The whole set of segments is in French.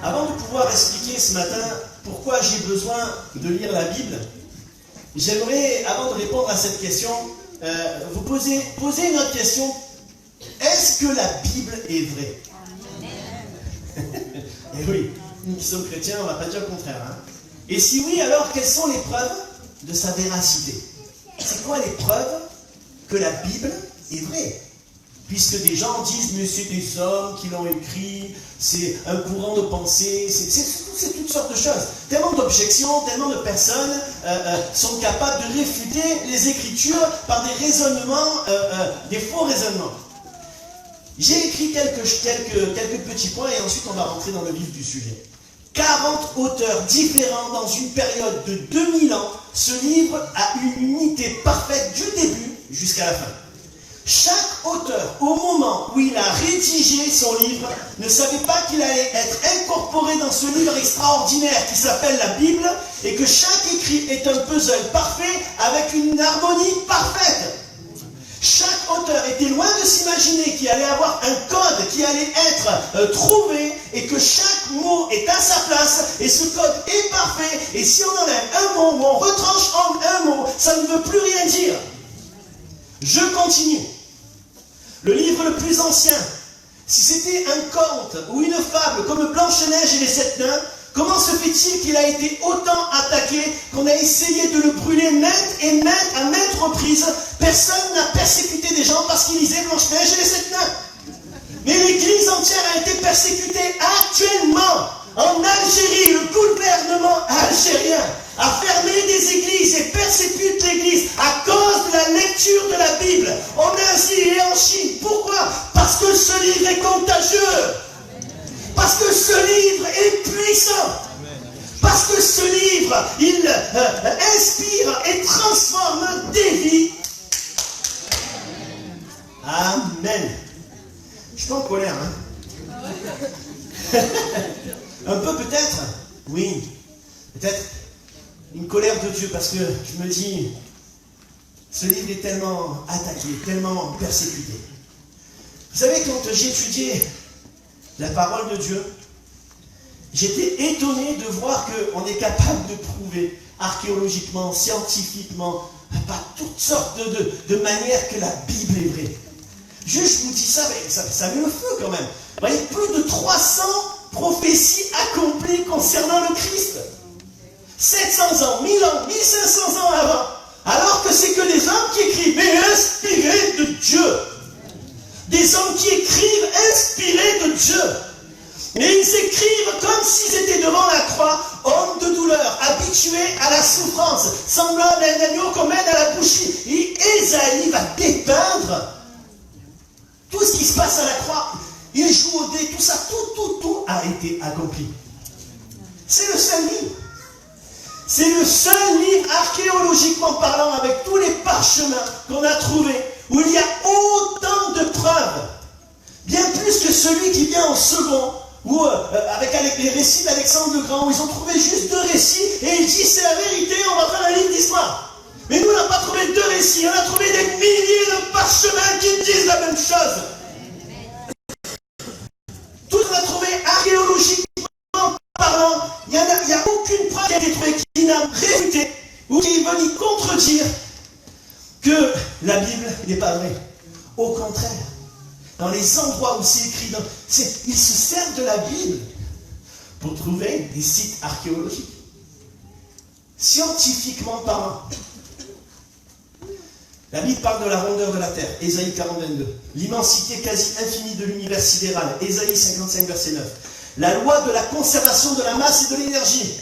Avant de pouvoir expliquer ce matin pourquoi j'ai besoin de lire la Bible, j'aimerais, avant de répondre à cette question, vous poser une autre question. Est-ce que la Bible est vraie? Et oui, nous qui sommes chrétiens, on ne va pas dire le contraire. Hein. Et si oui, alors quelles sont les preuves de sa véracité? C'est quoi les preuves que la Bible est vraie? Puisque des gens disent, mais c'est des hommes qui l'ont écrit, c'est un courant de pensée, c'est toutes sortes de choses. Tellement d'objections, tellement de personnes sont capables de réfuter les Écritures par des raisonnements, des faux raisonnements. J'ai écrit quelques petits points et ensuite on va rentrer dans le vif du sujet. 40 auteurs différents dans une période de 2000 ans. Ce livre a une unité parfaite du début jusqu'à la fin. Chaque auteur, au moment où il a rédigé son livre, ne savait pas qu'il allait être incorporé dans ce livre extraordinaire qui s'appelle la Bible et que chaque écrit est un puzzle parfait avec une harmonie parfaite. Chaque auteur était loin de s'imaginer qu'il allait avoir un code qui allait être trouvé et que chaque mot est à sa place et ce code est parfait et si on enlève un mot ou on retranche un mot, ça ne veut plus rien dire. Je continue. Le livre le plus ancien, si c'était un conte ou une fable comme Blanche-Neige et les 7 nains, comment se fait-il qu'il a été autant attaqué qu'on a essayé de le brûler à maintes reprises? Personne n'a persécuté des gens parce qu'ils lisaient Blanche-Neige et les 7 nains. Mais l'Église entière a été persécutée actuellement. En Algérie, le gouvernement algérien a fermé des églises et persécute l'Église à cause de la lecture de la Bible en Asie et en Chine. Pourquoi? Parce que ce livre est contagieux. Parce que ce livre est puissant. Parce que ce livre, il inspire et transforme des vies. Amen. Je suis pas en colère, hein? Un peu peut-être? Oui. Peut-être une colère de Dieu parce que je me dis, ce livre est tellement attaqué, tellement persécuté. Vous savez, quand j'ai étudié la parole de Dieu, j'étais étonné de voir qu'on est capable de prouver archéologiquement, scientifiquement, par toutes sortes de manières que la Bible est vraie. Juste, je vous dis ça, mais ça met le feu quand même. Vous voyez, plus de 300 prophéties accomplies concernant le Christ. 700 ans, 1000 ans, 1500 ans avant. Alors que c'est que des hommes qui écrivent, mais inspirés de Dieu. Des hommes qui écrivent inspirés de Dieu. Mais ils écrivent comme s'ils étaient devant la croix, hommes de douleur, habitués à la souffrance, semblables à un agneau qu'on mène à la boucherie. Et Ésaïe va dépeindre tout ce qui se passe à la croix. Il joue au dé, tout ça, tout a été accompli. C'est le seul livre. C'est le seul livre archéologiquement parlant, avec tous les parchemins qu'on a trouvés, où il y a autant de preuves, bien plus que celui qui vient en second, où, avec les récits d'Alexandre le Grand, où ils ont trouvé juste 2 récits, et il dit c'est la vérité, on va faire un livre d'histoire. Mais nous, on n'a pas trouvé 2 récits, on a trouvé des milliers de parchemins qui disent la même chose. Tout on a trouvé archéologiquement parlant, il n'y a aucune preuve qui a été trouvée qui n'a réfuté, ou qui veut y contredire que la Bible n'est pas vraie. Au contraire, dans les endroits où c'est écrit, ils se servent de la Bible pour trouver des sites archéologiques. Scientifiquement parlant. La Bible parle de la rondeur de la terre, Ésaïe 40, 22. L'immensité quasi infinie de l'univers sidéral, Ésaïe 55, verset 9. La loi de la conservation de la masse et de l'énergie,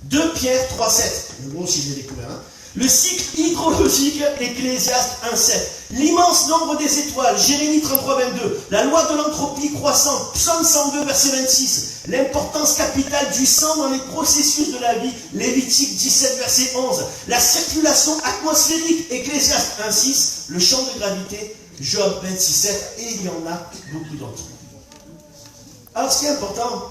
2 Pierre 3, 7. Moi aussi je l'ai découvert. Le cycle hydrologique, Ecclésiaste 1, 7. L'immense nombre des étoiles, Jérémie 33, 22. La loi de l'entropie croissante, Psaume 102, verset 26. L'importance capitale du sang dans les processus de la vie, Lévitique 17, verset 11. La circulation atmosphérique, Ecclésiaste 1, 6. Le champ de gravité, Job 26, 7. Et il y en a beaucoup d'autres. Alors ce qui est important,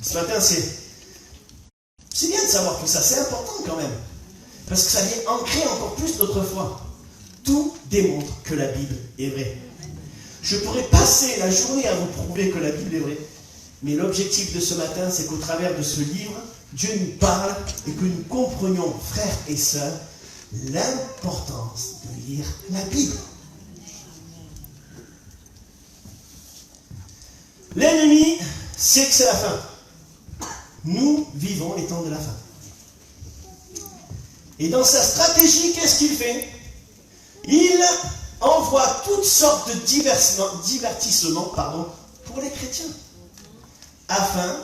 ce matin, c'est bien de savoir tout ça, c'est important quand même. Parce que ça vient ancrer encore plus notre foi. Tout démontre que la Bible est vraie. Je pourrais passer la journée à vous prouver que la Bible est vraie. Mais l'objectif de ce matin, c'est qu'au travers de ce livre, Dieu nous parle et que nous comprenions, frères et sœurs, l'importance de lire la Bible. L'ennemi sait que c'est la fin. Nous vivons les temps de la fin. Et dans sa stratégie, qu'est-ce qu'il fait? Il envoie toutes sortes de divertissements pour les chrétiens, afin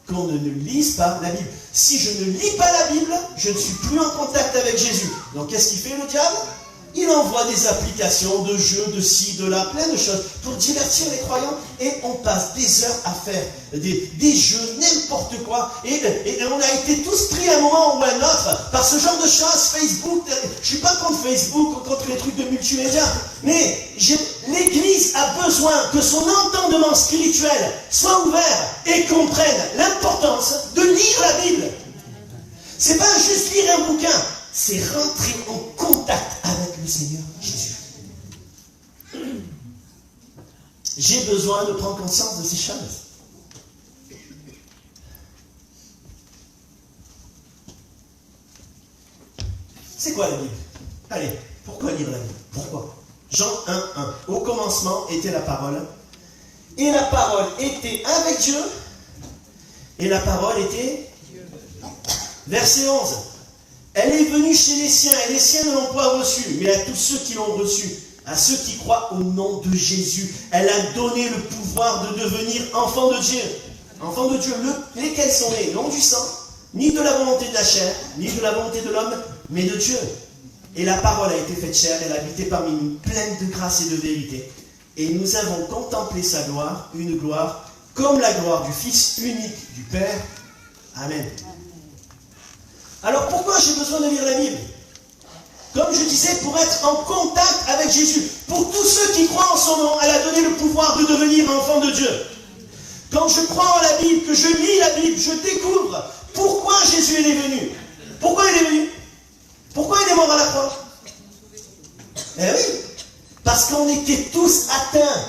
qu'on ne lise pas la Bible. Si je ne lis pas la Bible, je ne suis plus en contact avec Jésus. Donc qu'est-ce qu'il fait le diable? Il envoie des applications de jeux, de ci, de là, plein de choses pour divertir les croyants. Et on passe des heures à faire des jeux, n'importe quoi. Et on a été tous pris à un moment ou à un autre par ce genre de choses. Facebook, je ne suis pas contre Facebook, contre les trucs de multimédia. Mais l'Église a besoin que son entendement spirituel soit ouvert et comprenne l'importance de lire la Bible. C'est pas juste lire un bouquin. C'est rentrer en contact avec le Seigneur Jésus. J'ai besoin de prendre conscience de ces choses. C'est quoi la Bible? Allez, pourquoi lire la Bible? Pourquoi? Jean 1, 1. Au commencement était la parole, et la parole était avec Dieu, et la parole était Dieu. Verset 11. Elle est venue chez les siens, et les siens ne l'ont pas reçue, mais à tous ceux qui l'ont reçue, à ceux qui croient au nom de Jésus, elle a donné le pouvoir de devenir enfants de Dieu. Enfants de Dieu, lesquels sont nés, non du sang, ni de la volonté de la chair, ni de la volonté de l'homme, mais de Dieu. Et la parole a été faite chair, elle a habité parmi nous, pleine de grâce et de vérité. Et nous avons contemplé sa gloire, une gloire comme la gloire du Fils unique du Père. Amen. Alors pourquoi j'ai besoin de lire la Bible? Comme je disais, pour être en contact avec Jésus. Pour tous ceux qui croient en son nom, elle a donné le pouvoir de devenir enfant de Dieu. Quand je crois en la Bible, que je lis la Bible, je découvre pourquoi Jésus est venu. Pourquoi il est venu? Pourquoi il est mort à la croix? Eh oui, parce qu'on était tous atteints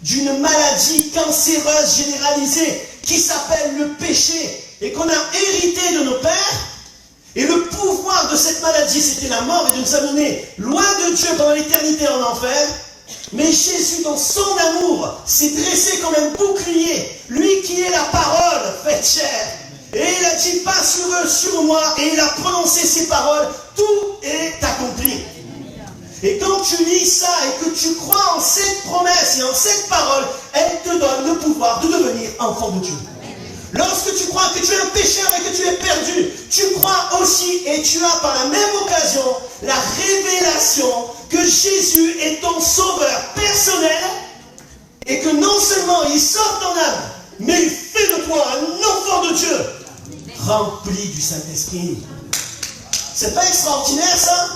d'une maladie cancéreuse généralisée qui s'appelle le péché et qu'on a hérité de nos pères. Et le pouvoir de cette maladie, c'était la mort et de nous amener loin de Dieu pendant l'éternité en enfer. Mais Jésus, dans son amour, s'est dressé comme un bouclier, lui qui est la parole faite chair. Et il a dit, pas sur eux, sur moi, et il a prononcé ces paroles, tout est accompli. Et quand tu lis ça et que tu crois en cette promesse et en cette parole, elle te donne le pouvoir de devenir enfant de Dieu. Lorsque tu crois que tu es un pécheur et que tu es perdu, tu crois aussi et tu as par la même occasion la révélation que Jésus est ton sauveur personnel et que non seulement il sauve ton âme, mais il fait de toi un enfant de Dieu rempli du Saint-Esprit. C'est pas extraordinaire ça?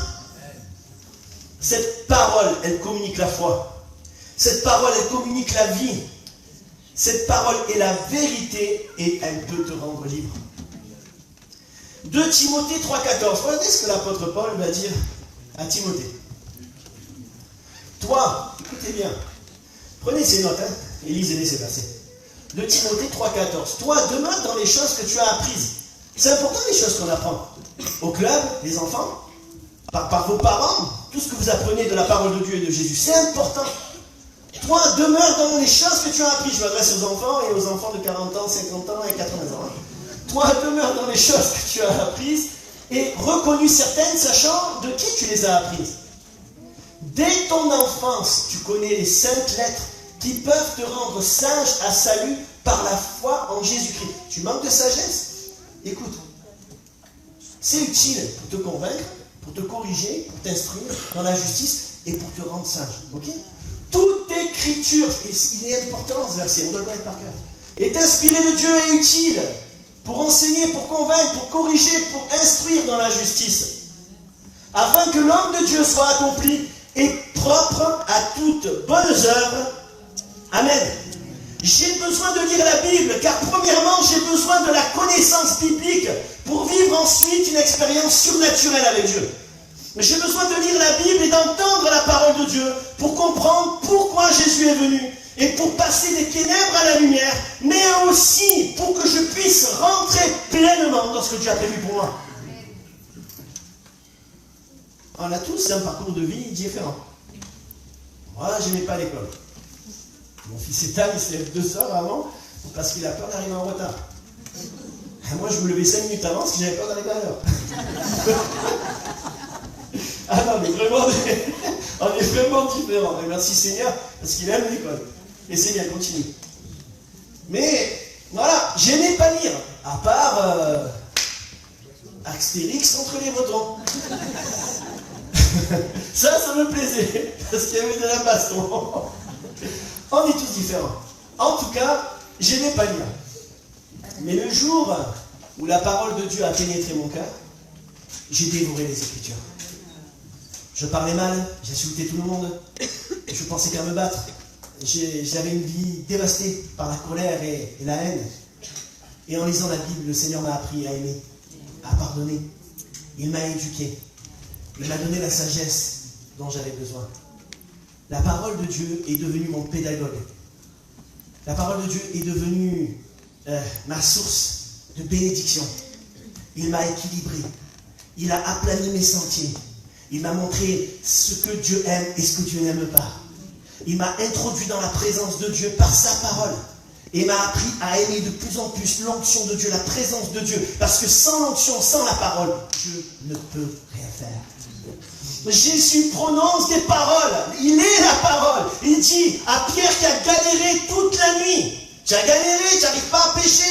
Cette parole, elle communique la foi. Cette parole, elle communique la vie. Cette parole est la vérité et elle peut te rendre libre. 2 Timothée 3,14. Regardez ce que l'apôtre Paul va dire à Timothée. Toi, écoutez bien, prenez ces notes et lisez-les ces versets. 2 Timothée 3,14. Toi, demeure dans les choses que tu as apprises. C'est important les choses qu'on apprend. Au club, les enfants, par vos parents, tout ce que vous apprenez de la parole de Dieu et de Jésus, c'est important. Toi, demeure dans les choses que tu as apprises. Je m'adresse aux enfants et aux enfants de 40 ans, 50 ans et 80 ans. Toi, demeure dans les choses que tu as apprises et reconnu certaines, sachant de qui tu les as apprises. Dès ton enfance, tu connais les saintes lettres qui peuvent te rendre sage à salut par la foi en Jésus-Christ. Tu manques de sagesse? Écoute, c'est utile pour te convaincre, pour te corriger, pour t'instruire dans la justice et pour te rendre sage. Ok? Toute écriture, et il est important ce verset, on doit le connaître par cœur, est inspirée de Dieu et utile pour enseigner, pour convaincre, pour corriger, pour instruire dans la justice, afin que l'homme de Dieu soit accompli et propre à toute bonne œuvre. Amen. J'ai besoin de lire la Bible, car premièrement, j'ai besoin de la connaissance biblique pour vivre ensuite une expérience surnaturelle avec Dieu. J'ai besoin de lire la Bible et d'entendre la parole de Dieu pour comprendre pourquoi Jésus est venu et pour passer des ténèbres à la lumière, mais aussi pour que je puisse rentrer pleinement dans ce que Dieu a prévu pour moi. On a tous un parcours de vie différent. Moi, je n'aimais pas l'école. Mon fils Ethan, il se lève 2 heures avant parce qu'il a peur d'arriver en retard. Et moi, je me levais 5 minutes avant parce que j'avais peur d'arriver à l'heure. Ah non, mais vraiment, on est vraiment différents. Et merci Seigneur, parce qu'il aime l'école. Et c'est bien, continue. Mais, voilà, j'aimais pas lire, à part Astérix entre les vautrons. Ça me plaisait, parce qu'il y avait de la baston. On est tous différents. En tout cas, j'aimais pas lire. Mais le jour où la parole de Dieu a pénétré mon cœur, j'ai dévoré les Écritures. Je parlais mal, j'insultais tout le monde, je pensais qu'à me battre. J'avais une vie dévastée par la colère et la haine. Et en lisant la Bible, le Seigneur m'a appris à aimer, à pardonner. Il m'a éduqué. Il m'a donné la sagesse dont j'avais besoin. La parole de Dieu est devenue mon pédagogue. La parole de Dieu est devenue ma source de bénédiction. Il m'a équilibré. Il a aplani mes sentiers. Il m'a montré ce que Dieu aime et ce que Dieu n'aime pas. Il m'a introduit dans la présence de Dieu par sa parole. Et m'a appris à aimer de plus en plus l'onction de Dieu, la présence de Dieu. Parce que sans l'onction, sans la parole, je ne peux rien faire. Jésus prononce des paroles. Il est la parole. Il dit à Pierre qui a galéré toute la nuit. Tu as galéré, tu n'arrives pas à pêcher,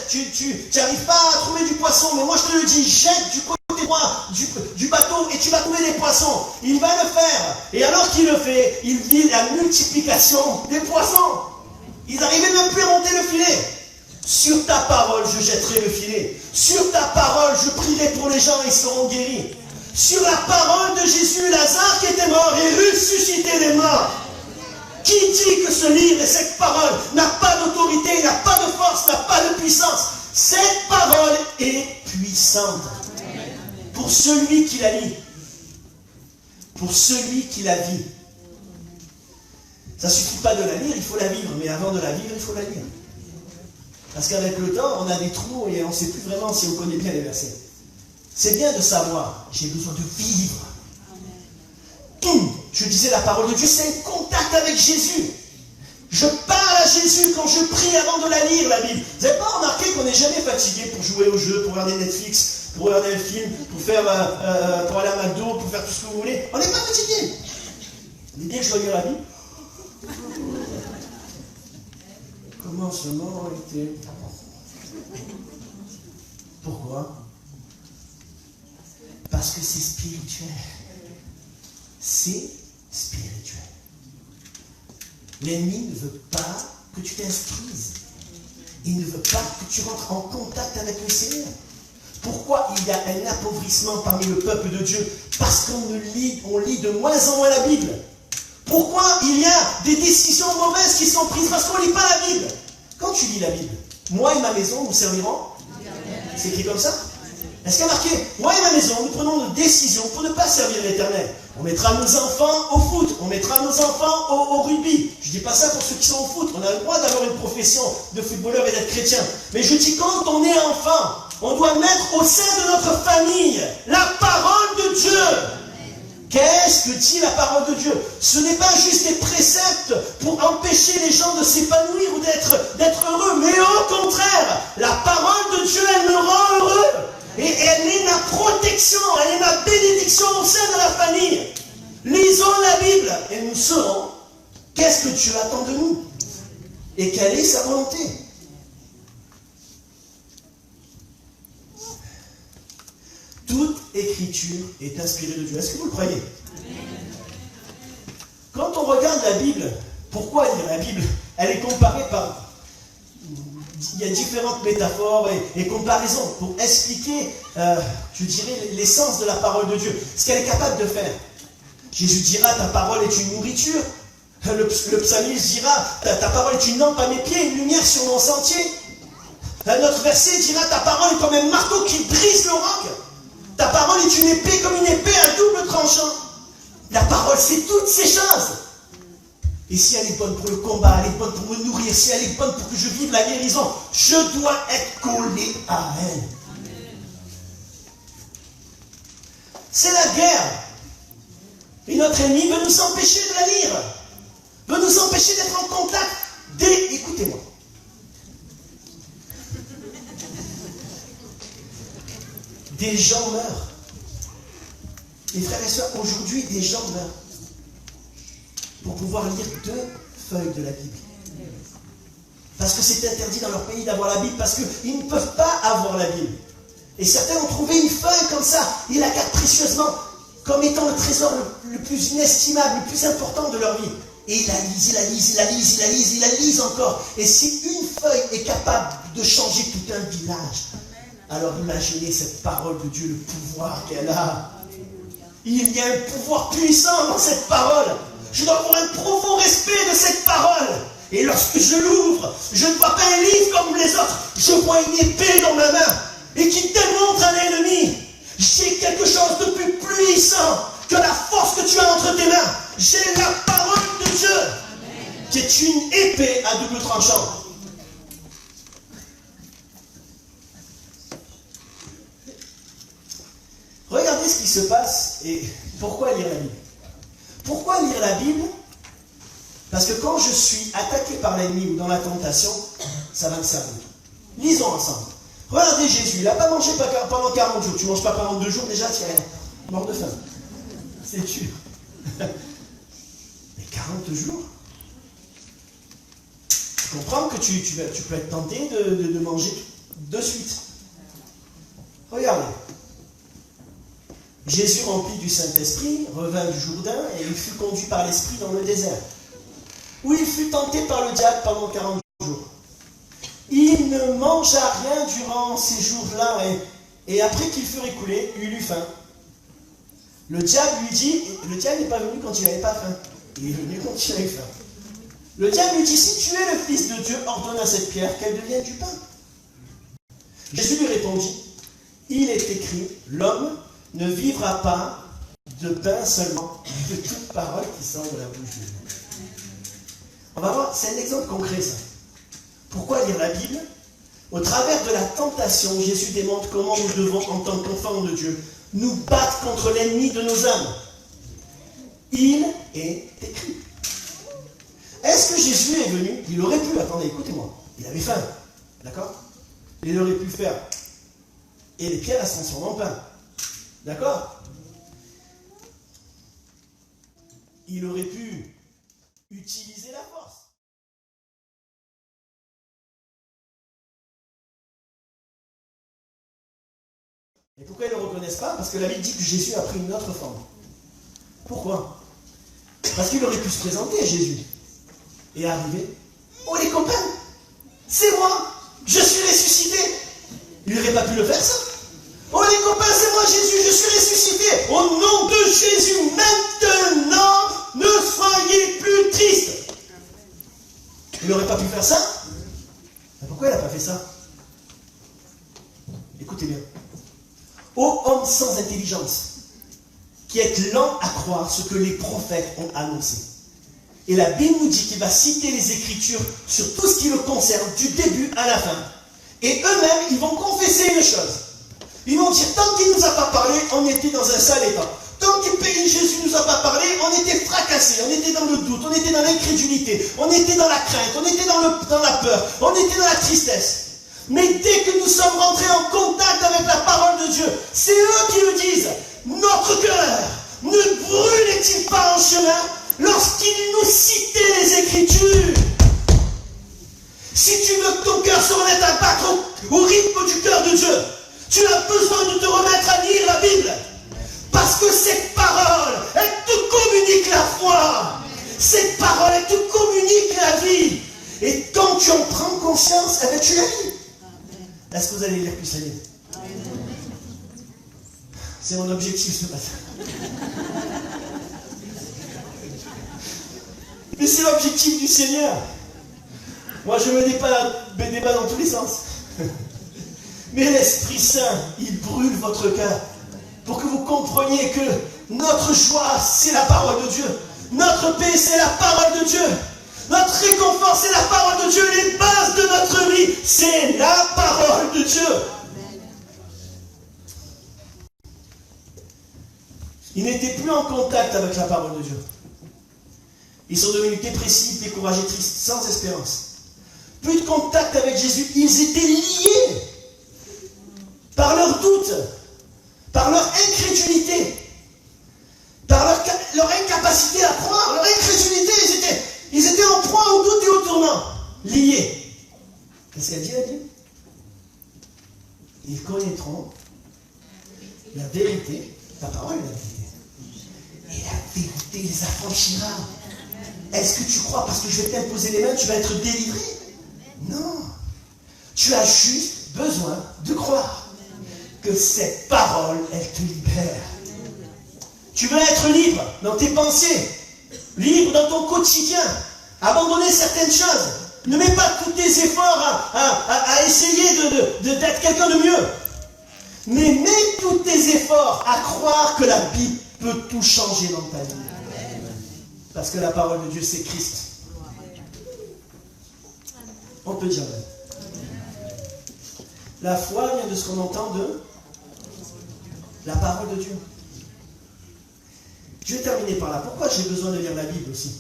tu n'arrives pas à trouver du poisson. Mais moi je te le dis, jette du côté droit du bateau et tu vas trouver des poissons. Il va le faire. Et alors qu'il le fait, il vit la multiplication des poissons. Ils n'arrivaient même plus à monter le filet. Sur ta parole, je jetterai le filet. Sur ta parole, je prierai pour les gens et ils seront guéris. Sur la parole de Jésus, Lazare qui était mort est ressuscité des morts. Qui dit que ce livre et cette parole n'a pas d'autorité, n'a pas de force, n'a pas de puissance? Cette parole est puissante. Pour celui qui la lit. Pour celui qui la vit. Ça ne suffit pas de la lire, il faut la vivre. Mais avant de la vivre, il faut la lire. Parce qu'avec le temps, on a des trous et on ne sait plus vraiment si on connaît bien les versets. C'est bien de savoir, j'ai besoin de vivre. Je disais la parole de Dieu, c'est un contact avec Jésus. Je parle à Jésus quand je prie avant de la lire, la Bible. Vous n'avez pas remarqué qu'on n'est jamais fatigué pour jouer au jeu, pour regarder Netflix, pour regarder un film, pour aller à McDo, pour faire tout ce que vous voulez. On n'est pas fatigué. Mais dès que je dois lire la Bible, commencement était... Pourquoi? Parce que c'est spirituel. C'est spirituel. L'ennemi ne veut pas que tu t'instruises. Il ne veut pas que tu rentres en contact avec le Seigneur. Pourquoi il y a un appauvrissement parmi le peuple de Dieu? Parce qu'on lit de moins en moins la Bible. Pourquoi il y a des décisions mauvaises qui sont prises? Parce qu'on ne lit pas la Bible. Quand tu lis la Bible, moi et ma maison, nous servirons. C'est écrit comme ça? Est-ce qu'il y a marqué, moi et ma maison, nous prenons des décisions pour ne pas servir l'Éternel? On mettra nos enfants au foot, on mettra nos enfants au rugby. Je ne dis pas ça pour ceux qui sont au foot. On a le droit d'avoir une profession de footballeur et d'être chrétien. Mais je dis, quand on est enfant, on doit mettre au sein de notre famille la parole de Dieu. Qu'est-ce que dit la parole de Dieu? Ce n'est pas juste des préceptes pour empêcher les gens de s'épanouir ou d'être heureux, mais au contraire, la parole de Dieu, elle me rend heureux. Et elle est ma protection, elle est ma bénédiction au sein de la famille. Lisons la Bible et nous saurons qu'est-ce que Dieu attend de nous et quelle est sa volonté. Toute écriture est inspirée de Dieu. Est-ce que vous le croyez? Quand on regarde la Bible, pourquoi lire la Bible? Elle est comparée par... Il y a différentes métaphores et comparaisons pour expliquer, je dirais, l'essence de la parole de Dieu. Ce qu'elle est capable de faire. Jésus dira, ta parole est une nourriture. Le psalmiste dira, ta parole est une lampe à mes pieds, une lumière sur mon sentier. Notre verset dira, ta parole est comme un marteau qui brise le roc. Ta parole est une épée comme une épée à double tranchant. La parole, c'est toutes ces choses. Et si elle est bonne pour le combat, elle est bonne pour me nourrir, si elle est bonne pour que je vive la guérison, je dois être collé à elle. C'est la guerre. Et notre ennemi veut nous empêcher de la lire. Veut nous empêcher d'être en contact. Écoutez-moi. Des gens meurent. Et frères et sœurs, aujourd'hui, des gens meurent pour pouvoir lire 2 feuilles de la Bible. Parce que c'est interdit dans leur pays d'avoir la Bible, parce qu'ils ne peuvent pas avoir la Bible. Et certains ont trouvé une feuille comme ça, ils la gardent précieusement, comme étant le trésor le plus inestimable, le plus important de leur vie. Et ils la lisent, ils la lisent, ils la lisent, ils la lisent, ils la lisent encore. Et si une feuille est capable de changer tout un village, alors imaginez cette parole de Dieu, le pouvoir qu'elle a. Il y a un pouvoir puissant dans cette parole. Je dois avoir un profond respect de cette parole. Et lorsque je l'ouvre, je ne vois pas un livre comme les autres. Je vois une épée dans ma main et qui démontre à l'ennemi. J'ai quelque chose de plus puissant que la force que tu as entre tes mains. J'ai la parole de Dieu, qui est une épée à double tranchant. Regardez ce qui se passe et pourquoi lire la Bible. Pourquoi lire la Bible? Parce que quand je suis attaqué par l'ennemi ou dans la tentation, ça va me servir. Lisons ensemble. Regardez Jésus, il n'a pas mangé pendant 40 jours. Tu ne manges pas pendant 2 jours, déjà tu es mort de faim. C'est dur. Mais 40 jours? Je comprends que tu peux être tenté de manger de suite. Regardez. Jésus, rempli du Saint-Esprit, revint du Jourdain et il fut conduit par l'Esprit dans le désert, où il fut tenté par le diable pendant 40 jours. Il ne mangea rien durant ces jours-là et après qu'il fut écoulé, il eut faim. Le diable lui dit, le diable n'est pas venu quand il n'avait pas faim, il est venu quand il avait faim. Le diable lui dit, si tu es le Fils de Dieu, ordonne à cette pierre qu'elle devienne du pain. Jésus lui répondit, il est écrit, l'homme ne vivra pas de pain seulement, de toute parole qui sort de la bouche de Dieu. On va voir, c'est un exemple concret ça. Pourquoi lire la Bible? Au travers de la tentation, Jésus démontre comment nous devons, en tant qu'enfants de Dieu, nous battre contre l'ennemi de nos âmes. Il est écrit. Est-ce que Jésus est venu? Il aurait pu, attendez, écoutez-moi, il avait faim, d'accord? Il aurait pu faire. Et les pierres, elles se transforment en pain. D'accord? Il aurait pu utiliser la force. Et pourquoi ils ne le reconnaissent pas? Parce que la Bible dit que Jésus a pris une autre forme. Pourquoi? Parce qu'il aurait pu se présenter, Jésus, et arriver. Oh les copains, c'est moi, je suis ressuscité. Il n'aurait pas pu le faire ça? Oh les copains, c'est moi Jésus, je suis ressuscité. Au nom de Jésus, maintenant, ne soyez plus tristes. Il n'aurait pas pu faire ça? Mais pourquoi il n'a pas fait ça? Écoutez bien. Ô homme sans intelligence, qui êtes lent à croire ce que les prophètes ont annoncé. Et la Bible nous dit qu'il va citer les Écritures sur tout ce qui le concerne, du début à la fin. Et eux-mêmes, ils vont confesser une chose. Ils vont dire, tant qu'il ne nous a pas parlé, on était dans un sale état. Tant que Jésus ne nous a pas parlé, on était fracassés, on était dans le doute, on était dans l'incrédulité, on était dans la crainte, on était dans la peur, on était dans la tristesse. Mais dès que nous sommes rentrés en contact avec la parole de Dieu, c'est eux qui nous disent, notre cœur ne brûlait-il pas en chemin lorsqu'ils nous citaient les Écritures? Si tu veux que ton cœur se remette à battre au rythme du cœur de Dieu, tu as besoin de te remettre à lire la Bible. Parce que cette parole, elle te communique la foi. Cette parole, elle te communique la vie. Et quand tu en prends conscience, eh bien, tu la lis. Est-ce que vous allez lire plus la Bible? C'est mon objectif ce matin. Mais c'est l'objectif du Seigneur. Moi, je me débat dans tous les sens. Mais l'Esprit Saint, il brûle votre cœur pour que vous compreniez que notre joie, c'est la parole de Dieu. Notre paix, c'est la parole de Dieu. Notre réconfort, c'est la parole de Dieu. Les bases de notre vie, c'est la parole de Dieu. Ils n'étaient plus en contact avec la parole de Dieu. Ils sont devenus dépressifs, découragés, tristes, sans espérance. Plus de contact avec Jésus. Ils étaient liés par leur doute, par leur incrédulité, par leur incapacité à croire, leur incrédulité. Ils étaient en proie au doute et au tourment, liés. Qu'est-ce qu'elle dit, la Bible? Ils connaîtront la vérité, la parole de la vérité. Et la vérité les affranchira. Est-ce que tu crois parce que je vais t'imposer les mains, tu vas être délivré? Non. Tu as juste besoin de croire que cette parole, elle te libère. Tu veux être libre dans tes pensées, libre dans ton quotidien, abandonner certaines choses. Ne mets pas tous tes efforts à essayer d'être quelqu'un de mieux. Mais mets tous tes efforts à croire que la Bible peut tout changer dans ta vie. Parce que la parole de Dieu, c'est Christ. On peut dire même. La foi vient de ce qu'on entend de la parole de Dieu. Je vais terminer par là. Pourquoi j'ai besoin de lire la Bible aussi?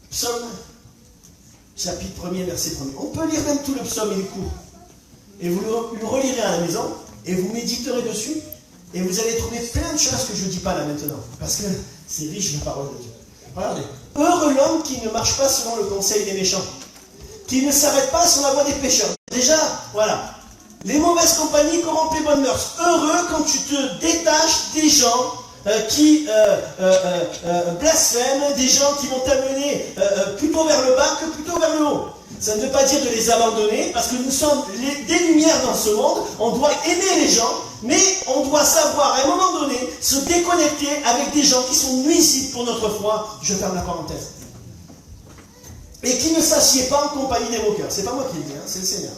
Psaume, chapitre 1er, verset 1er. On peut lire même tout le psaume, il est court. Et vous le relirez à la maison, et vous méditerez dessus, et vous allez trouver plein de choses que je ne dis pas là maintenant. Parce que c'est riche, la parole de Dieu. Regardez. Heureux l'homme qui ne marche pas selon le conseil des méchants, qui ne s'arrête pas sur la voie des pécheurs. Déjà, voilà. Les mauvaises compagnies corrompent les bonnes mœurs. Heureux quand tu te détaches des gens qui blasphèment, des gens qui vont t'amener plutôt vers le bas que plutôt vers le haut. Ça ne veut pas dire de les abandonner, parce que nous sommes des lumières dans ce monde. On doit aimer les gens, mais on doit savoir à un moment donné se déconnecter avec des gens qui sont nuisibles pour notre foi. Je ferme la parenthèse. Et qui ne s'assied pas en compagnie des moqueurs. C'est pas moi qui le dis, hein, c'est le Seigneur.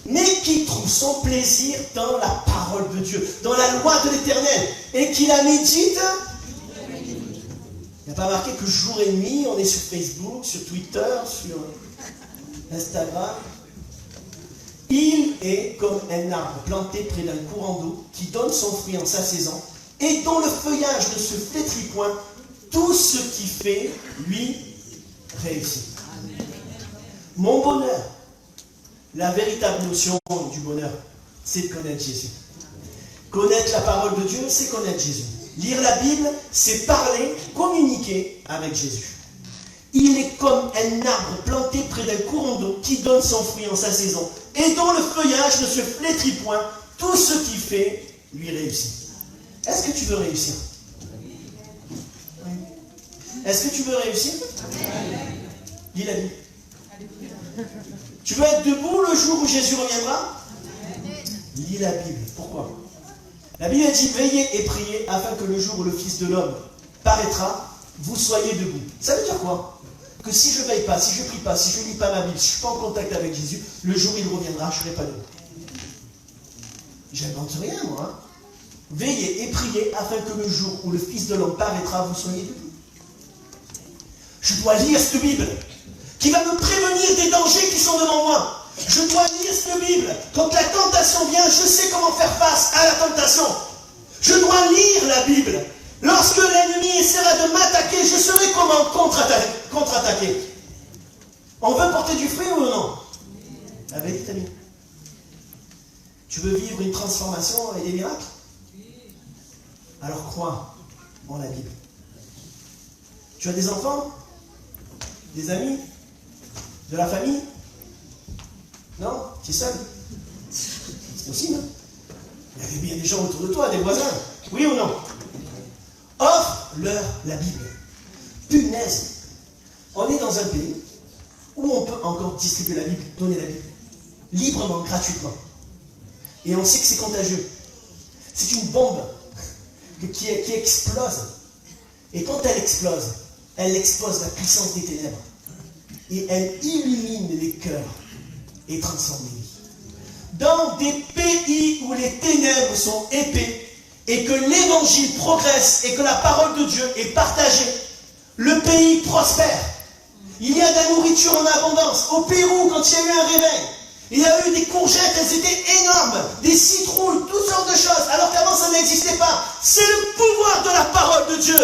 Mais qui trouve son plaisir dans la parole de Dieu, dans la loi de l'Éternel, et qui la médite. Il n'y a pas marqué que jour et nuit, on est sur Facebook, sur Twitter, sur Instagram. Il est comme un arbre planté près d'un courant d'eau, qui donne son fruit en sa saison, et dont le feuillage ne se flétrit point. Tout ce qu'il fait, lui, réussit. Mon bonheur, la véritable notion du bonheur, c'est de connaître Jésus. Connaître la parole de Dieu, c'est connaître Jésus. Lire la Bible, c'est parler, communiquer avec Jésus. Il est comme un arbre planté près d'un courant d'eau qui donne son fruit en sa saison et dont le feuillage ne se flétrit point. Tout ce qu'il fait, lui réussit. Est-ce que tu veux réussir? Oui. Est-ce que tu veux réussir? Lis la Bible. Tu veux être debout le jour où Jésus reviendra? Lis la Bible. Pourquoi? La Bible dit: veillez et priez afin que le jour où le Fils de l'homme paraîtra, vous soyez debout. Ça veut dire quoi? Que si je ne veille pas, si je ne prie pas, si je ne lis pas ma Bible, si je ne suis pas en contact avec Jésus, le jour où il reviendra, je ne serai pas debout. J'invente rien, moi. Hein. Veillez et priez afin que le jour où le Fils de l'homme paraîtra, vous soyez debout. Je dois lire cette Bible qui va me prévenir des dangers qui sont devant moi. Je dois lire cette Bible. Quand la tentation vient, je sais comment faire face à la tentation. Je dois lire la Bible. Lorsque l'ennemi essaiera de m'attaquer, je saurai comment contre-attaquer. On veut porter du fruit ou non? La vérité, ami. Tu veux vivre une transformation et des miracles? Alors crois en la Bible. Tu as des enfants? Des amis? De la famille? Non? Tu es seul? C'est possible, hein? Il y avait bien des gens autour de toi, des voisins. Oui ou non? Offre-leur la Bible. Punaise! On est dans un pays où on peut encore distribuer la Bible, donner la Bible, librement, gratuitement. Et on sait que c'est contagieux. C'est une bombe qui explose. Et quand elle expose la puissance des ténèbres. Et elle illumine les cœurs et transforme les vies. Dans des pays où les ténèbres sont épais et que l'évangile progresse et que la parole de Dieu est partagée, le pays prospère. Il y a de la nourriture en abondance. Au Pérou, quand il y a eu un réveil, il y a eu des courgettes, elles étaient énormes, des citrouilles, toutes sortes de choses, alors qu'avant ça n'existait pas. C'est le pouvoir de la parole de Dieu.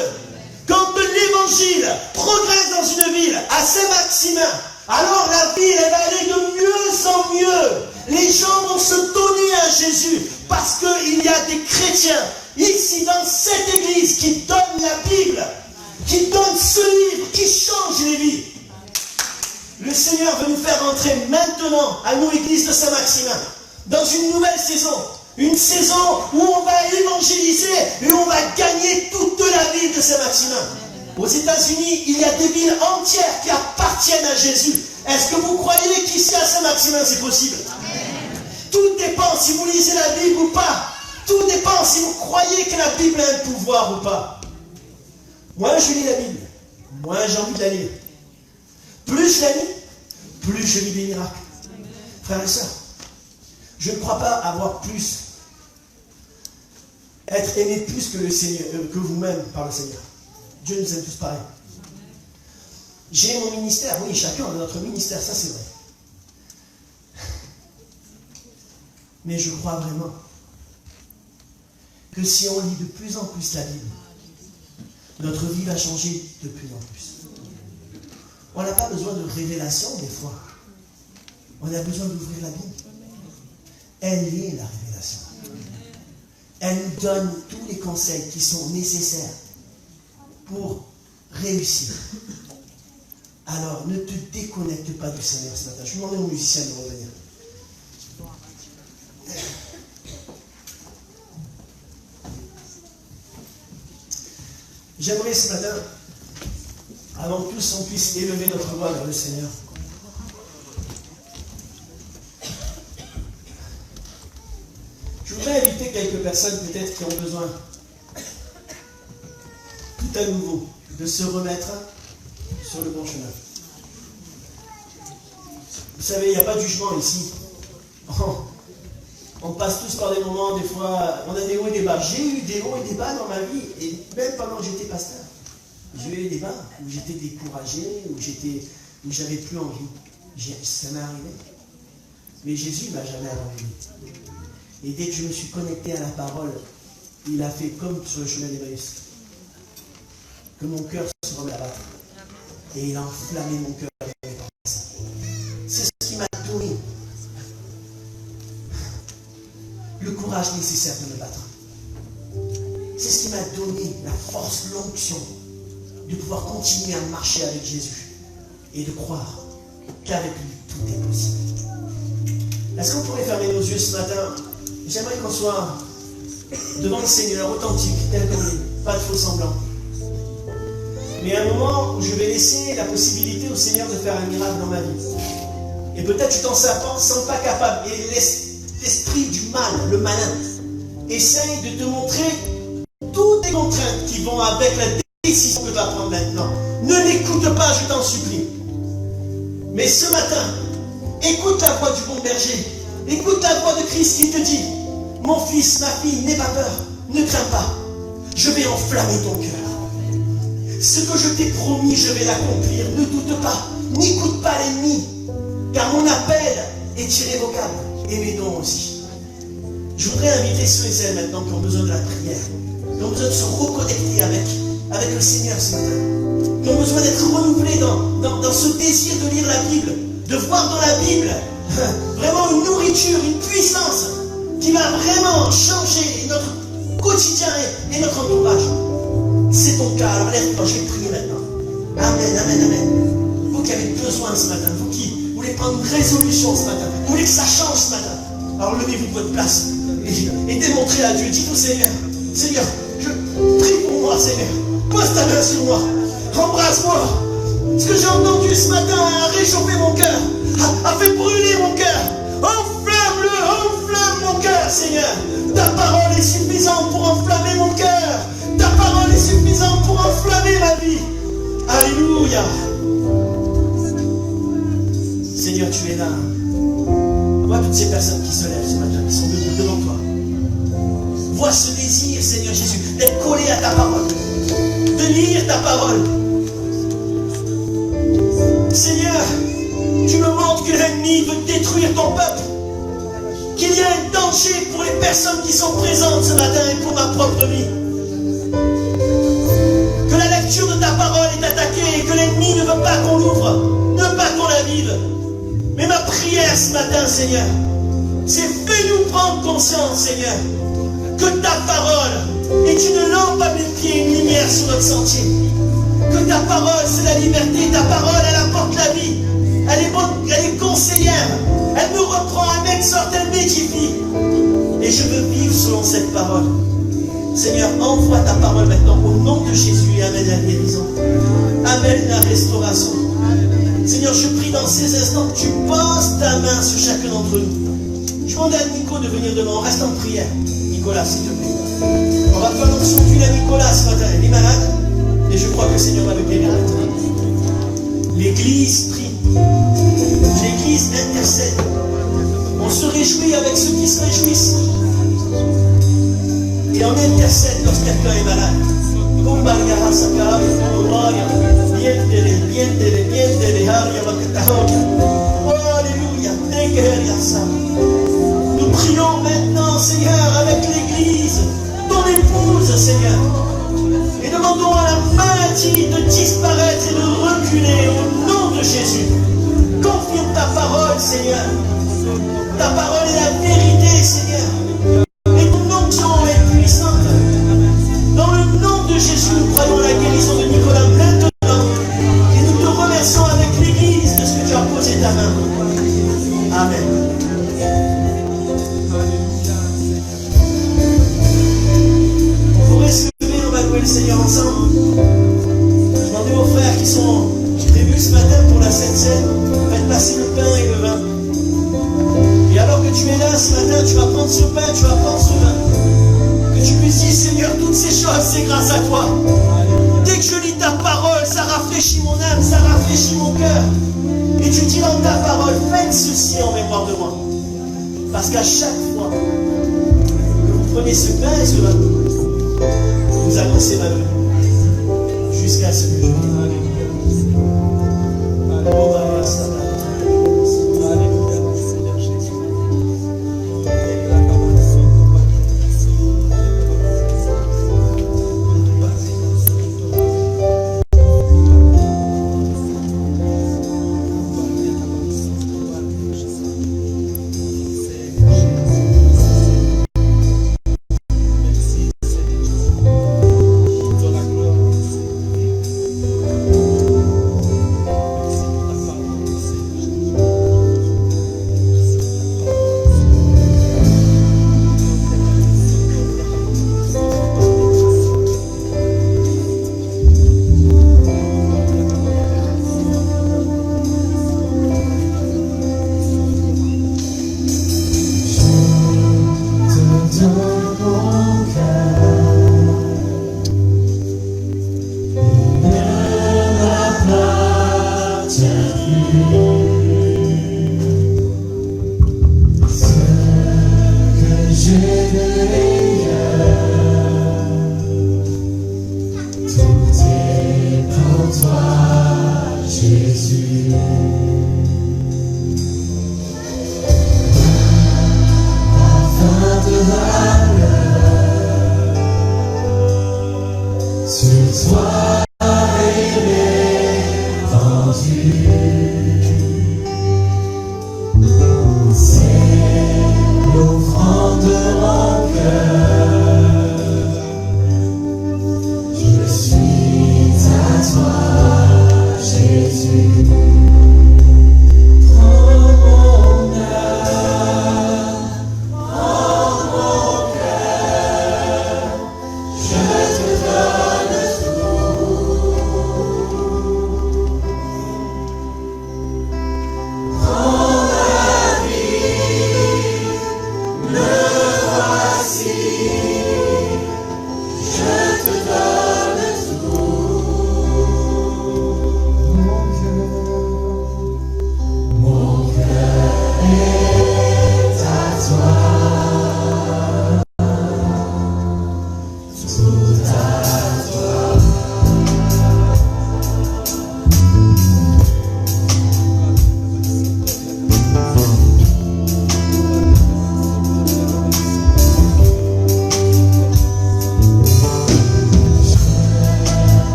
Quand l'évangile progresse dans une ville, à Saint-Maximin, alors la ville, elle va aller de mieux en mieux. Les gens vont se donner à Jésus parce qu'il y a des chrétiens ici dans cette église qui donnent la Bible, qui donnent ce livre, qui change les vies. Le Seigneur veut nous faire entrer maintenant, à nous, église de Saint-Maximin, dans une nouvelle saison. Une saison où on va évangéliser et on va gagner toute la ville de Saint-Maximin. Aux États-Unis, il y a des villes entières qui appartiennent à Jésus. Est-ce que vous croyez qu'ici à Saint-Maximin, c'est possible? Amen. Tout dépend si vous lisez la Bible ou pas. Tout dépend si vous croyez que la Bible a un pouvoir ou pas. Moi, je lis la Bible. Moi, j'ai envie de la lire. Plus je la lis, plus je vis des miracles. Frères et sœurs, je ne crois pas avoir plus, être aimé plus que le Seigneur, que vous-même par le Seigneur. Dieu nous aime tous pareil. J'ai mon ministère, oui, chacun a notre ministère, ça c'est vrai. Mais je crois vraiment que si on lit de plus en plus la Bible, notre vie va changer de plus en plus. On n'a pas besoin de révélation des fois. On a besoin d'ouvrir la Bible. Elle est la révélation. Elle nous donne tous les conseils qui sont nécessaires pour réussir. Alors, ne te déconnecte pas du Seigneur ce matin. Je vais demander aux musiciens de revenir. J'aimerais ce matin, avant que tous on puisse élever notre voix vers le Seigneur. Je voudrais inviter quelques personnes peut-être qui ont besoin, tout à nouveau, de se remettre sur le bon chemin. Vous savez, il n'y a pas de jugement ici. On passe tous par des moments, des fois, on a des hauts et des bas. J'ai eu des hauts et des bas dans ma vie, et même pendant que j'étais pasteur. J'ai eu des bas où j'étais découragé, où j'avais plus envie. Ça m'est arrivé. Mais Jésus ne m'a jamais abandonné. Et dès que je me suis connecté à la parole, il a fait comme sur le chemin d'Emmaüs. Que mon cœur se remet à battre. Et il a enflammé mon cœur. C'est ce qui m'a donné le courage nécessaire de me battre. C'est ce qui m'a donné la force, l'onction de pouvoir continuer à marcher avec Jésus et de croire qu'avec lui, tout est possible. Est-ce qu'on pourrait fermer nos yeux ce matin? J'aimerais qu'on soit devant le Seigneur, authentique, tel qu'on est, pas de faux semblants. Mais un moment où je vais laisser la possibilité au Seigneur de faire un miracle dans ma vie. Et peut-être tu t'en sens pas capable. Et l'esprit du mal, le malin, essaye de te montrer toutes les contraintes qui vont avec la décision que tu vas prendre maintenant. Ne l'écoute pas, je t'en supplie. Mais ce matin, écoute la voix du bon berger. Écoute la voix de Christ qui te dit: mon fils, ma fille, n'aie pas peur, ne crains pas. Je vais enflammer ton cœur. Ce que je t'ai promis, je vais l'accomplir. Ne doute pas, n'écoute pas l'ennemi, car mon appel est irrévocable. Et mes dons aussi. Je voudrais inviter ceux et celles maintenant qui ont besoin de la prière, qui ont besoin de se reconnecter avec le Seigneur ce matin, qui ont besoin d'être renouvelés dans ce désir de lire la Bible, de voir dans la Bible vraiment une nourriture, une puissance qui va vraiment changer notre quotidien et notre entourage. C'est ton cas, alors lève-toi, je vais prier maintenant. Amen, amen, amen. Vous qui avez besoin ce matin, vous qui voulez prendre une résolution ce matin, vous voulez que ça change ce matin, alors levez-vous de votre place et démontrez à Dieu. Dites au Seigneur: Seigneur, je prie pour moi, Seigneur. Pose ta main sur moi, embrasse-moi. Ce que j'ai entendu ce matin a réchauffé mon cœur, a fait brûler mon cœur. Enflamme mon cœur, Seigneur. Ta parole est suffisante pour enflammer mon cœur. Ta parole est suffisante pour enflammer ma vie. Alléluia. Seigneur, tu es là. Vois toutes ces personnes qui se lèvent ce matin, qui sont debout devant toi. vois ce désir, Seigneur Jésus, d'être collé à ta parole, de lire ta parole. Seigneur, tu me montres que l'ennemi veut détruire ton peuple, qu'il y a un danger pour les personnes qui sont présentes ce matin et pour ma propre vie. Que la lecture de ta parole est attaquée et que l'ennemi ne veut pas qu'on l'ouvre, ne veut pas qu'on la vive. Mais ma prière ce matin, Seigneur, c'est fais-nous prendre conscience, Seigneur, que ta parole est une lampe à mes pieds, une lumière sur notre sentier. Que ta parole, c'est la liberté. Ta parole, elle apporte la vie. Elle est bonne, elle est conseillère. Elle me reprend, elle m'exhorte, elle m'édifie. Et je veux vivre selon cette parole. Seigneur, envoie ta parole maintenant au nom de Jésus et amène la guérison. Amène la restauration. Seigneur, je prie dans ces instants que tu poses ta main sur chacun d'entre nous. Je demande à Nico de venir devant. On reste en prière. Nicolas, s'il te plaît. On va faire l'onction d'huile à Nicolas ce matin. Il est malade. Et je crois que le Seigneur va le guérir. L'Église prie. L'Église intercède. On se réjouit avec ceux qui se réjouissent. Et on intercède lorsque quelqu'un est malade. Nous prions maintenant, Seigneur, avec l'Église, ton épouse, Seigneur. Et demandons à la maladie de disparaître et de reculer au nom de Jésus. Confirme ta parole, Seigneur. Ta parole est la vérité, Seigneur. Et ton onction est puissante. Dans le nom de Jésus, nous croyons la guérison de Nicolas maintenant. Et nous te remercions avec l'Église de ce que tu as posé ta main. Amen. Vous pourrez se lever, on va louer le Seigneur ensemble. Demandez aux frères qui sont prévus ce matin pour la Sainte Seine, faites passer le pain et le vin. Et alors que tu es là ce matin, tu vas prendre ce pain, tu vas prendre ce vin. Que tu puisses dire, Seigneur, toutes ces choses, c'est grâce à toi. Dès que je lis ta parole, ça rafraîchit mon âme, ça rafraîchit mon cœur. Et tu dis dans ta parole, faites ceci en mémoire de moi. Parce qu'à chaque fois que vous prenez ce pain et ce vin, vous annoncez ma venue. Jusqu'à ce que je vienne. C'est l'offrande de mon cœur.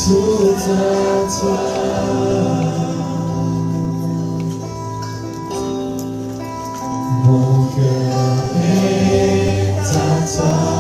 tout à toi. Mon cœur est à toi.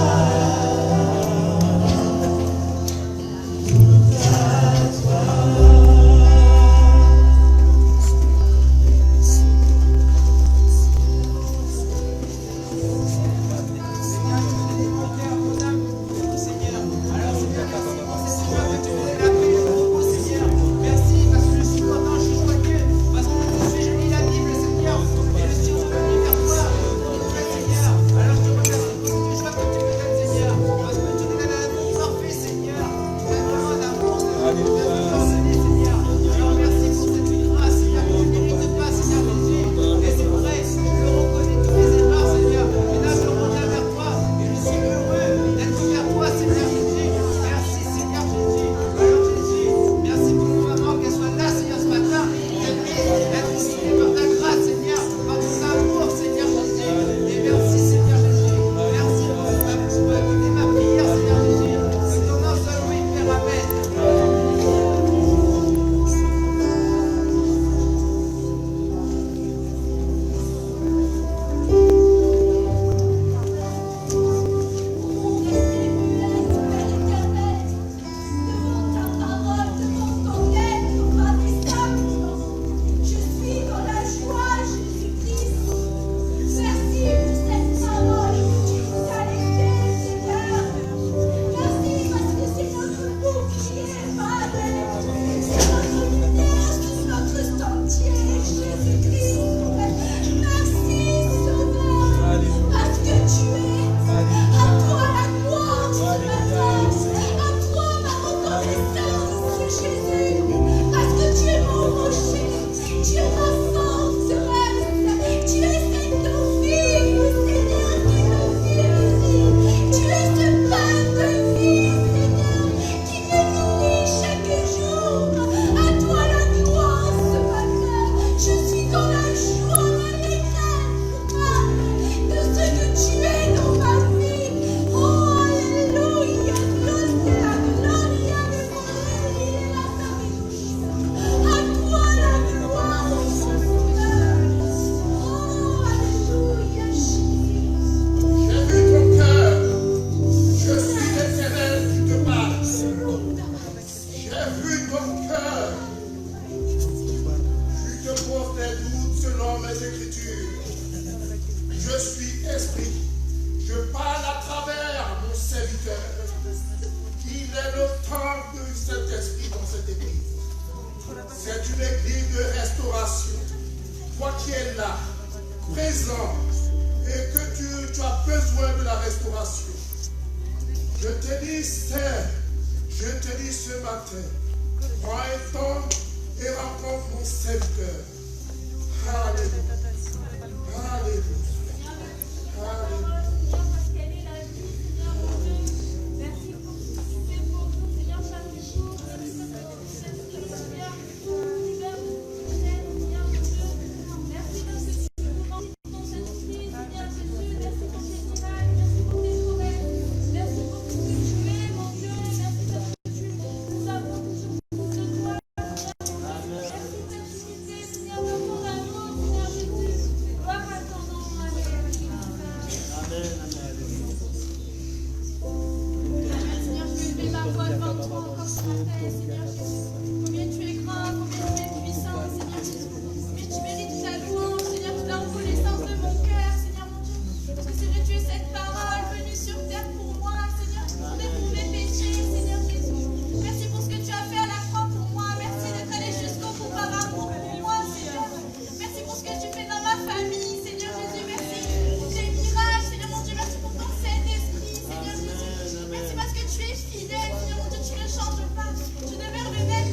Fidèle, Seigneur mon Dieu, tu ne changes pas. Tu demeures le même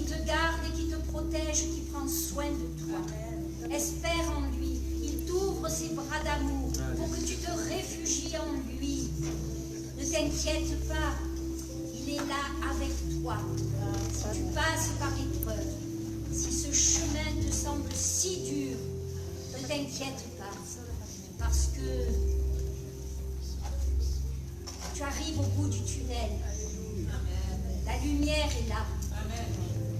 qui te garde et qui te protège, qui prend soin de toi. Espère en lui. Il t'ouvre ses bras d'amour pour que tu te réfugies en lui. Ne t'inquiète pas, il est là avec toi. Si tu passes par l'épreuve, si ce chemin te semble si dur, ne t'inquiète pas, parce que tu arrives au bout du tunnel. La lumière est là.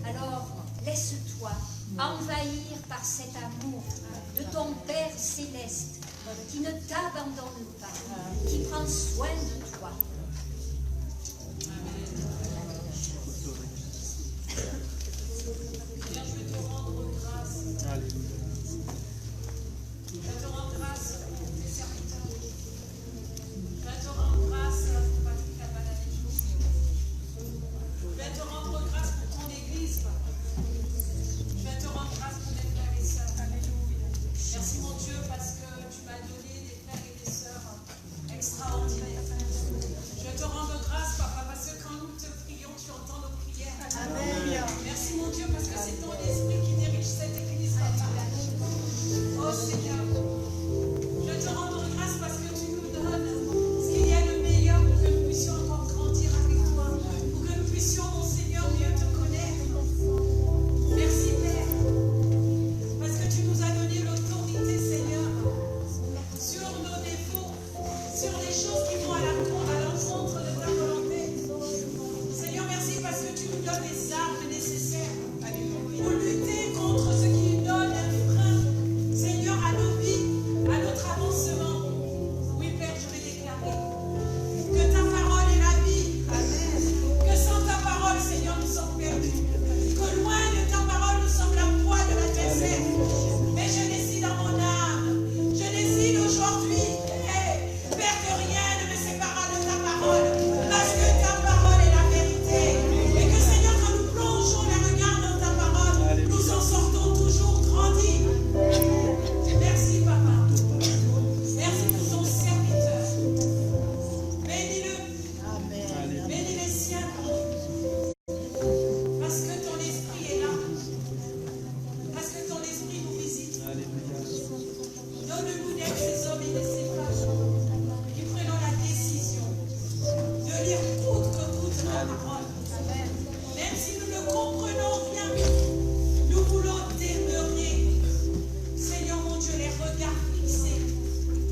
Alors, laisse-toi envahir par cet amour de ton Père céleste qui ne t'abandonne pas, qui prend soin de toi. Seigneur, je vais te rendre grâce. Je vais te rendre grâce pour tes serviteurs. Je vais te rendre grâce pour Patrick Abaladejo. Je vais te rendre grâce pour ton Église. Je vais te rendre grâce pour mes frères et sœurs. Alléluia. Merci mon Dieu parce que tu m'as donné des frères et des sœurs extraordinaires. Je te rends grâce, Papa, parce que quand nous te prions, tu entends nos prières. Amen. Merci mon Dieu parce que c'est ton esprit qui dirige cette église, Papa. Oh Seigneur, je te rends grâce parce que tu nous donnes ce qu'il y a de meilleur pour que nous puissions encore grandir avec toi, pour que nous puissions, mon Seigneur, mieux te connaître. Merci Père, parce que tu nous as donné l'autorité, Seigneur, sur nos défauts, sur les choses qui vont à l'encontre de ta volonté. Seigneur, merci parce que tu nous donnes les armes nécessaires pour lutter contre ce qui nous donne un frein, Seigneur, à nos vies, à notre avancement. Oui, Père, je vais déclarer que ta parole est la vie. Amen. Que sans ta parole, Seigneur, nous sommes perdus. Que loin de ta parole, nous sommes la proie de l'adversaire. Mais je décide dans mon âme, je décide aujourd'hui, Père, que rien ne me séparera de ta parole. Parce que ta parole est la vérité. Et que Seigneur, quand nous plongeons les regards dans ta parole, nous en sortons toujours grandis. Merci Papa. Merci pour ton serviteur. Bénis-le. Bénis les siens. Parce que ton esprit est là. Parce que ton esprit nous visite. Donne-nous d'être ces hommes et ces femmes qui prenons la décision de lire coûte que coûte ta parole. Même si nous ne comprenons rien, nous voulons demeurer, Seigneur mon Dieu, les regards fixés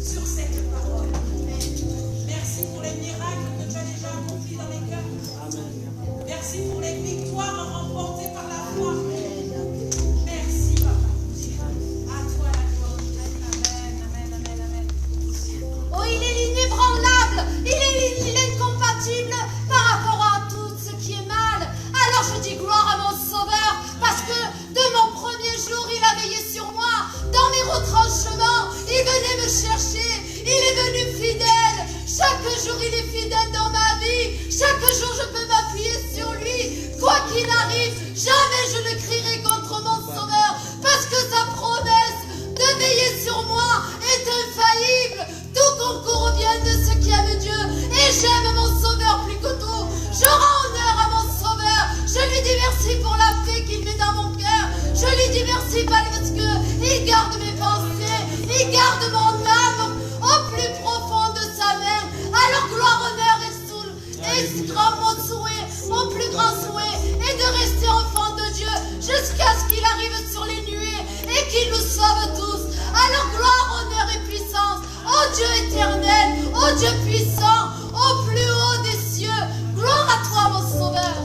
sur cette parole. Merci pour les miracles que tu as déjà accomplis dans les cœurs. Merci pour les victoires remportées par la foi. Merci, Papa. À toi la gloire. Amen. Oh, il est l'inébranlable, il est incompatible par rapport à tout ce qui est mal. Alors je dis gloire à mon Sauveur, parce que de mon premier jour, il a veillé sur moi. Dans mes retranchements, il venait me chercher, il est venu fidèle. Chaque jour, il est fidèle dans ma vie. Chaque jour, je peux m'appuyer sur lui. Quoi qu'il arrive, jamais je ne crierai contre mon Sauveur, parce que sa promesse de veiller sur moi est infaillible. Tout concourt au bien de ceux qui aiment Dieu. Et j'aime mon Sauveur plus que tout. Je rends honneur à mon Sauveur. Je lui dis merci pour la paix qu'il met dans mon cœur. Je lui dis merci parce qu'il garde mes pensées. Il garde mon âme au plus profond de sa main. Alors gloire, honneur et grand mon souhait, mon plus grand souhait est de rester enfant de Dieu jusqu'à ce qu'il arrive sur les nuées et qu'il nous sauve tous. Alors gloire, honneur et puissance au Dieu éternel, au Dieu puissant, au plus haut des cieux. Gloire à toi mon Sauveur.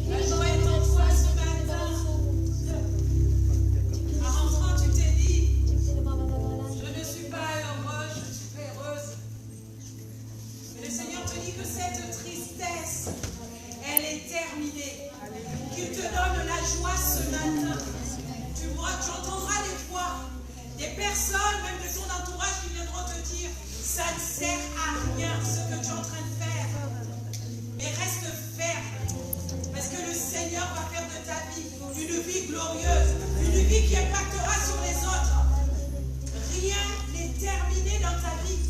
La joie est en toi ce matin. En rentrant, tu t'es dit, je ne suis pas heureux, je suis pas heureuse. Mais le Seigneur te dit que cette tristesse, elle est terminée. Qu'il te donne la joie ce matin. Tu entendras des fois des personnes, même de ton entourage, qui viendront te dire, ça ne sert à rien ce que tu es en train de faire. Mais reste ferme. Parce que le Seigneur va faire de ta vie une vie glorieuse, une vie qui impactera sur les autres. Rien n'est terminé dans ta vie.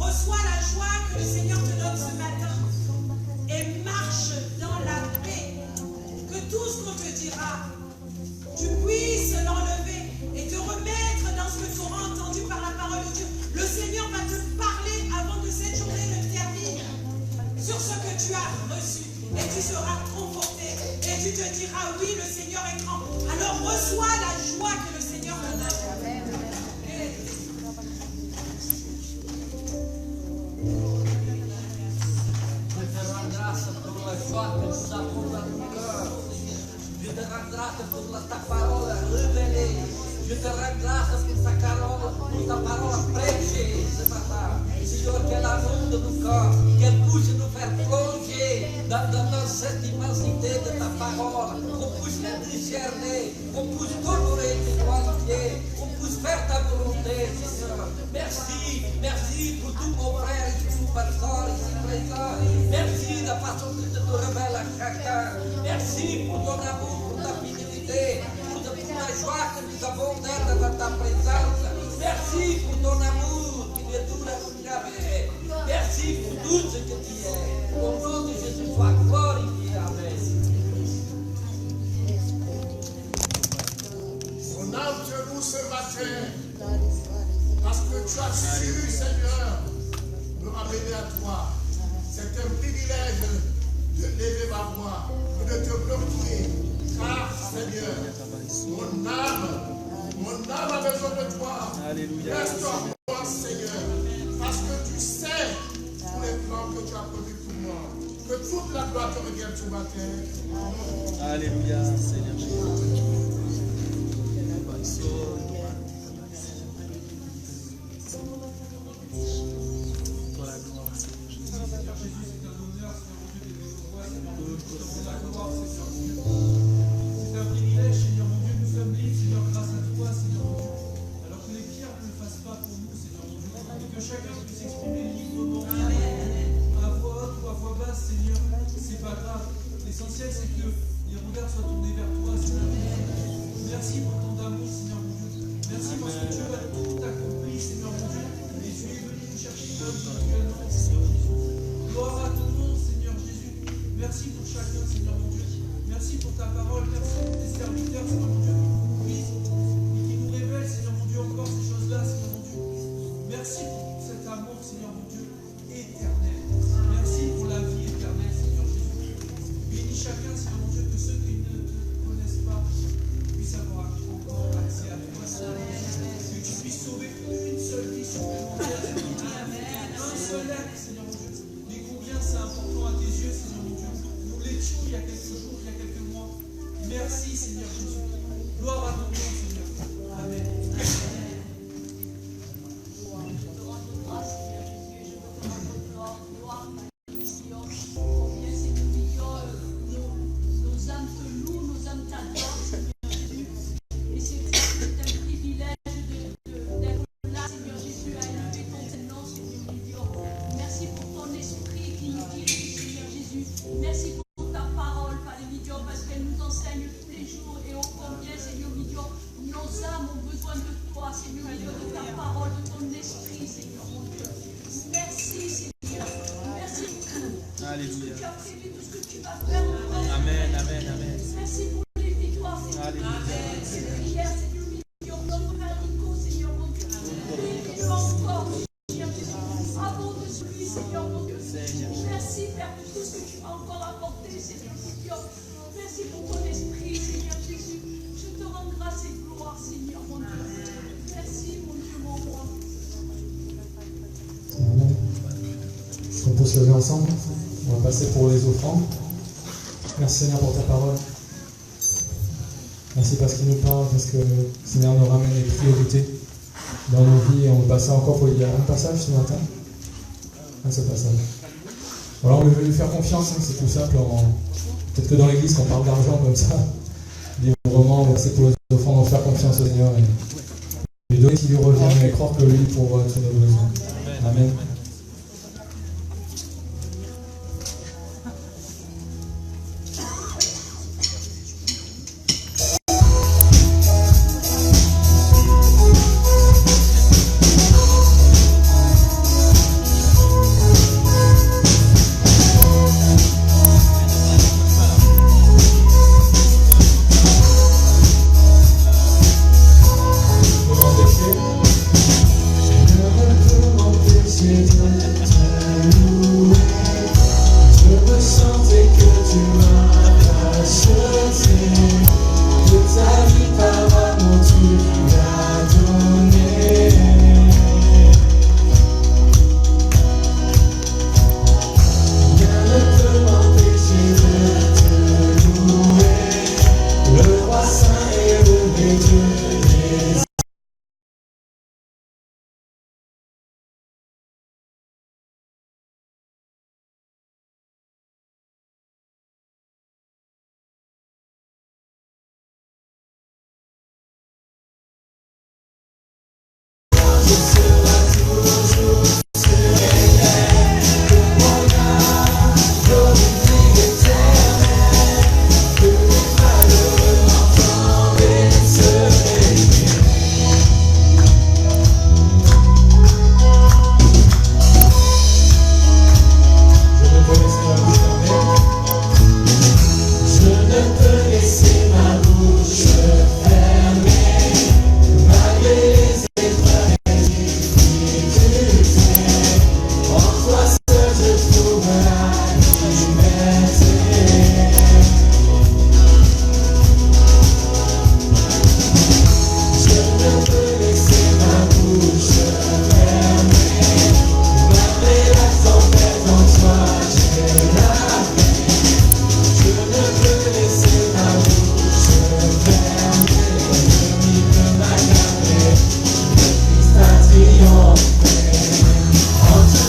Reçois la joie que le Seigneur te donne ce matin et marche dans la paix. Que tout ce qu'on te dira, tu puisses l'enlever et te remettre dans ce que tu auras entendu par la parole de Dieu. Le Seigneur va te parler avant que cette journée ne termine sur ce que tu as reçu et tu seras conforté et tu te diras oui, le Seigneur est grand. Alors reçois la joie que le Seigneur te donne. Je te rends grâce pour ta parole révélée. Je te rends grâce pour ta parole prêchée ce matin. Seigneur, qu'elle annonce de nos corps, qu'elle puisse nous faire plonger dans cette immensité de ta parole, qu'on puisse la discerner, qu'on puisse t'honorer tes qualités, qu'on puisse faire ta volonté, Seigneur. Merci, merci pour tous mon frère et tous nos pasteurs ici présents. Merci de la façon que tu te révèles à chacun. Merci pour ton amour, pour ta fidélité, pour la joie que nous avons d'être dans ta présence. Merci pour ton amour qui ne dure jamais. Merci pour tout ce que tu es. Au nom de Jésus, sois glorifié. Amen. On âme te loue ce matin parce que tu as su, Seigneur, me ramener à toi. C'est un privilège de lever ma voix et de te glorifier. Car, Seigneur, mon âme a besoin de toi. Alléluia. Restaure-moi, Seigneur, parce que tu sais tous les plans que tu as prévus pour moi. Que toute la gloire te revienne ce matin. Alléluia, Seigneur Jésus. Pour la gloire, Seigneur Jésus. C'est un privilège, Seigneur mon Dieu, nous sommes libres, Seigneur, grâce à toi, Seigneur mon Dieu. Alors que les pierres ne le fassent pas pour nous, Seigneur mon Dieu, et que chacun puisse s'exprimer librement, à voix haute ou à voix basse, Seigneur, c'est pas grave. L'essentiel, c'est que les regards soient tournés vers toi, Seigneur mon Dieu. Merci pour ton amour, Seigneur mon Dieu. Merci parce que tu as tout accompli, Seigneur mon Dieu, et tu es venu nous chercher individuellement, Seigneur Jésus. Gloire à ton nom, Seigneur Jésus. Merci pour chacun, Seigneur mon Dieu. Merci pour ta parole, merci pour tes serviteurs, Seigneur mon Dieu, qui nous révèlent, Seigneur mon Dieu, encore ces choses-là, Seigneur mon Dieu. Merci pour cet amour, Seigneur mon Dieu, éternel. Merci pour la vie éternelle, Seigneur Jésus. Bénis chacun, Seigneur mon Dieu, que ceux qui ne te connaissent pas puissent avoir encore accès à toi, Seigneur. Que tu puisses sauver une seule vie supplémentaire, Seigneur mon Dieu. Un seul être, Seigneur mon Dieu. Mais combien c'est important à tes yeux, Seigneur mon Dieu. Nous l'étions il y a quelques jours, il y a quelques mois. Merci, Seigneur Jésus. Gloire à ton nom, Seigneur. Amen. Alléluia. Amen, amen, amen. Merci pour les victoires, Seigneur. Alléluia. C'est la prière, Seigneur, million d'hommes radicaux, Seigneur mon Dieu. Bénis-le encore, Seigneur Jésus. Avant de celui, Seigneur mon Dieu. Merci, Père, pour tout ce que tu m'as encore apporté, Seigneur mon Dieu. Merci pour ton esprit, Seigneur Jésus. Je te rends grâce et gloire, Seigneur mon Dieu. Merci, mon Dieu, mon roi. On peut se lever ensemble. On va passer pour les offrandes. Merci Seigneur pour ta parole. Merci parce qu'il nous parle, parce que Seigneur nous ramène les priorités dans nos vies. Et on va passer encore pour lire un passage ce matin. Ce passage. Voilà, on veut lui faire confiance, hein, c'est tout simple. Peut-être que dans l'église, quand on parle d'argent comme ça, librement, on va pour les offrandes, on va faire confiance au Seigneur et lui donner ce qui lui revient et croire que lui pourra tous nos besoins. Amen. Jésus.